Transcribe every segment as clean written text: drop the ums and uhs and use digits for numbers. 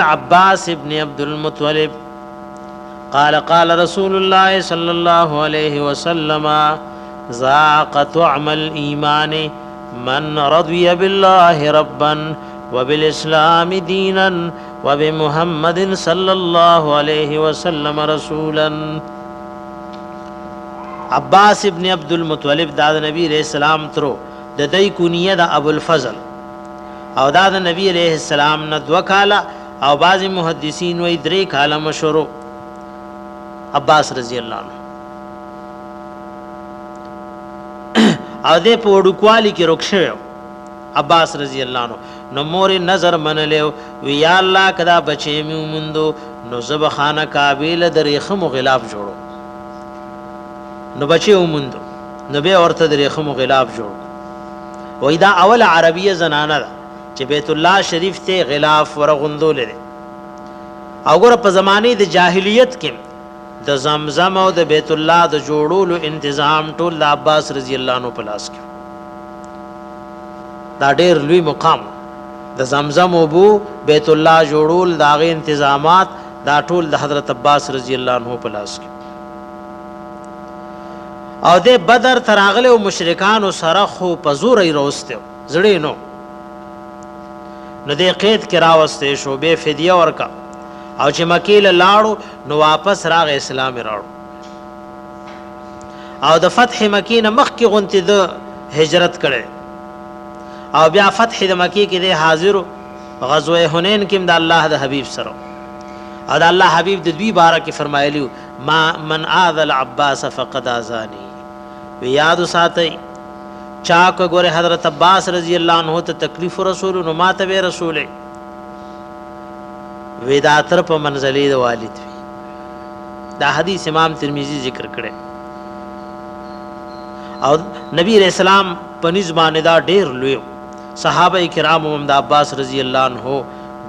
عباس ابن عبد المطلب قال قال رسول الله صلى الله عليه وسلم ذاق طعم الإيمان من رضي بالله ربا وبالإسلام دينا وبمحمد صلى الله عليه وسلم رسولا. عباس ابن عبد المطلب دا نبی علیہ السلام ترو د دای کونیه د ابو الفضل او دا نبی علیہ السلام نه دو کاله او بعض محدثین وی درې کاله مشورو عباس رضی الله عنه او دې په وډکوالی کې رخصه عباس رضی الله عنه نو مور نظر منلو وی یا الله کدا بچې میومندو نو زب خانه کابل درې خمو غلاف جوړو نو بچې ومندو نو به ورته درې خمو غلاف جوړ وای دا اول عربیه زنانه ده چې بیت الله شریف ته غلاف ورغوندول لري او ګره په زمانه د جاهلیت کې د زمزم او د بیت الله د جوړولو تنظیم ټول د عباس رضی الله عنه په لاس کې دا ډېر لوی مقام د زمزم او بو بیت الله جوړول داغه تنظیمات دا ټول د حضرت عباس رضی الله عنه په لاس کې او د بدر تراغله او مشرکان سره خو په زور ای روسته زړې نو دې قید کې راوسته شو به فدیه ورکا او چې مکیل لاړو نو واپس راغ اسلام راړو او د فتح مکی نه مخ کې غونته د هجرت کړي او بیا فتح د مکی کې د حاضر غزوه حنین کې د الله د حبیب سره او د الله حبیب د دوی بارک فرمایلیو ما من اذ العباس فقد اذاني یاد ساتي چاک ګوره حضرت عباس رضی الله عنه ته تکلیف رسول نو ماته به رسول ویداتر په منزلې د والد وی دا حدیث امام ترمذی ذکر کړي او نبی رسول الله په نسبانه دا ډېر لوی صحابه کرام هم د عباس رضی الله عنه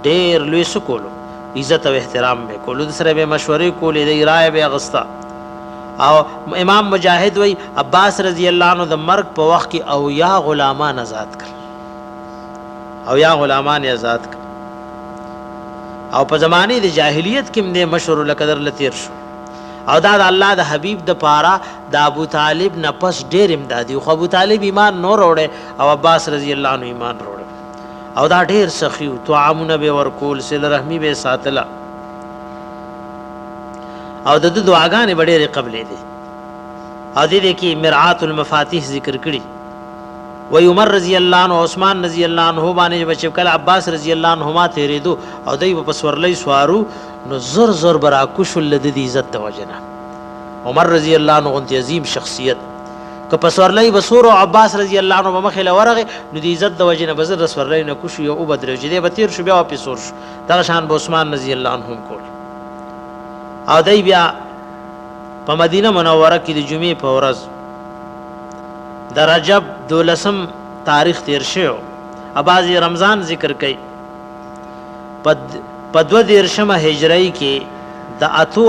ډېر لوی سکولو عزت او احترام به کولو سره به مشورې کولې د رائے به اغستا او امام مجاهد وی عباس رضی الله عنه د مرګ په وخت کې او یا غلامان آزاد کړ او یا غلامان آزاد کړ او په زمانه د جاهلیت کې د مشهور لقدر لتیر شو او دا د الله د حبیب د پارا د ابو طالب نه پس ډیر امدادي خو ابو طالب ایمان نور وروړي او عباس رضی الله عنه ایمان وروړي او دا ډیر سخی او طعامونه به ورکول سل رحمی به ساتلا او د دعاګانې ډېرې قبلې دي او دې کې مرعات المفاتيح ذکر کړي و عمر رضی الله عنه عثمان رضی الله عنه باندې بچ کله عباس رضی الله عنهما تیرېدو او دای په سورلې سوارو نو زر زر برا کوشل د عزت توجنه عمر رضی الله عنه غنتی عظیم شخصیت که په سورلې بصور او عباس رضی الله عنه مخله ورغه نو د عزت د وجنه بزر سورلې نه کوش یو بدر جدي به تیر شو بیا په سور شو دا شان عثمان رضی الله عنهم کول او دای بیا په مدینه منوره کې د جمعې په ورځ د رجب 12 تاریخ تیر شو اباظي رمضان ذکر کړي په 12 هجری کې د اتو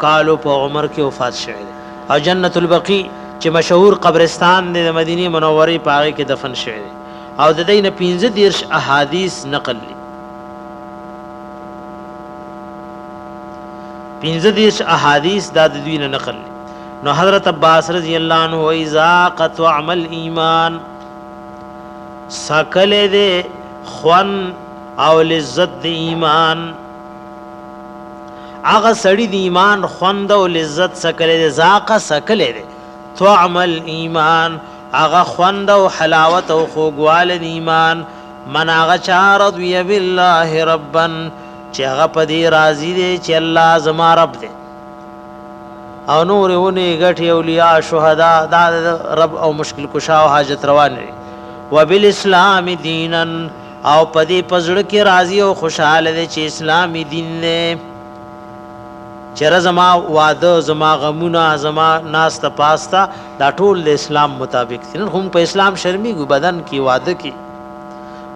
کالو په عمر کې وفات شوه او جنت البقیع چې مشهور قبرستان د مدینه منوره په هغه کې دفن شوه او د دې نه 15 احادیث نقل لري 15 احادیث د دوی نه نقل نو حضرت عباس رضی الله عنه و ذاقت عمل ایمان سکل دے خوان او لذت د ایمان اغه سړی د ایمان خوند او لذت سکل دے ذاق سکل دے تو عمل ایمان اغه خوند او حلاوت او خوګوال د ایمان من اغه چارض وی بالله ربا چې هغه په دې راضي دي چې الله زما رب دی او نور ونی غټي اولیاء شهدا دا رب او مشکل کشا او حاجت روان دي وبالاسلام دینن او په دې پزړه کې راضي او خوشاله دي چې اسلامي دین نه چر زما واده زما غمونه زما ناس ته پاستا دا ټول د اسلام مطابق دي هم په اسلام شرمي ګو بدن کې واده کې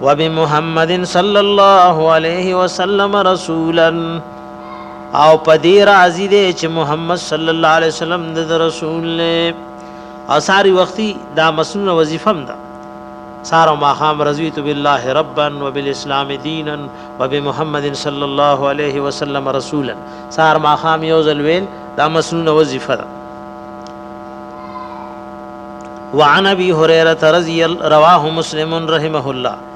وبمحمد صلی الله علیه وسلم رسولا او پدې راضی دي چې محمد صلی الله علیه وسلم د رسول له اثاری وختي دا مسنون وظیفم ده سار ما خام رضیت بالله ربا وبالاسلام دینا وبمحمد صلی الله علیه وسلم رسولا سار ما خام یوزل ویل دا مسنون وظیفه وعن ابي هريره رواه مسلم رحمه الله